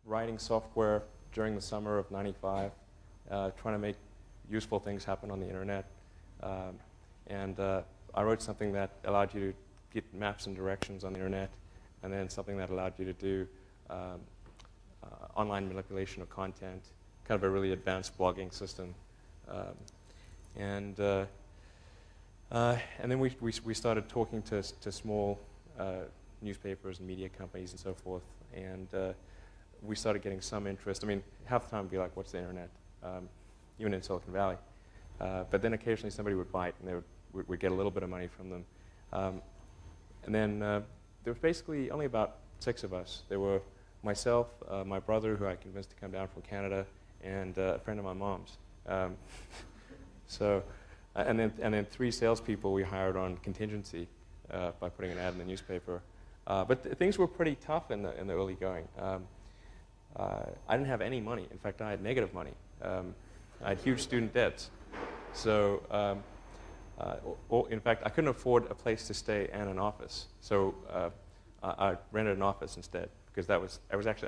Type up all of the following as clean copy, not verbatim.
writing software during the summer of '95, trying to make useful things happen on the internet. I wrote something that allowed you to get maps and directions on the internet, and then something that allowed you to do online manipulation of content, kind of a really advanced blogging system. And then we started talking to small newspapers and media companies and so forth, and we started getting some interest. I mean, half the time we'd be like, what's the internet? Even in Silicon Valley. But then occasionally somebody would bite, and we'd get a little bit of money from them. And then there was basically only about 6 of us. There were myself, my brother, who I convinced to come down from Canada, and a friend of my mom's. And then 3 salespeople we hired on contingency by putting an ad in the newspaper. But things were pretty tough in the early going. I didn't have any money. In fact, I had negative money. I had huge student debts. So, in fact, I couldn't afford a place to stay and an office. So I rented an office instead, because I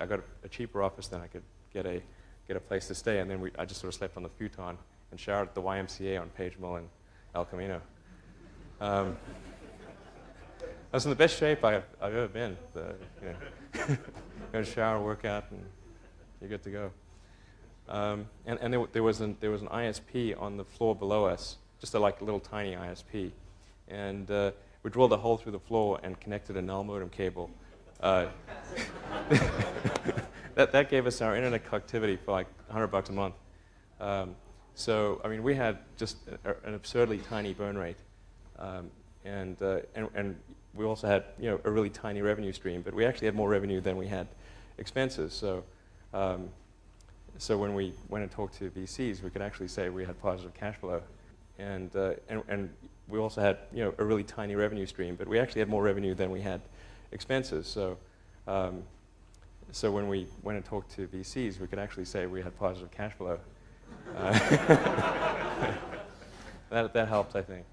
got a cheaper office than I could get a place to stay. And then I just sort of slept on the futon and showered at the YMCA on Page Mill in El Camino. I was in the best shape I've ever been. Go to shower, work out, and you're good to go. And there was an ISP on the floor below us, just a little tiny ISP, and we drilled a hole through the floor and connected a null modem cable. That gave us our internet connectivity for like $100 a month. So I mean, we had just an absurdly tiny burn rate, and we also had a really tiny revenue stream. But we actually had more revenue than we had expenses. So when we went and talked to VCs, we could actually say we had positive cash flow, and we also had a really tiny revenue stream. But we actually had more revenue than we had expenses. So when we went and talked to VCs, we could actually say we had positive cash flow. That helped, I think.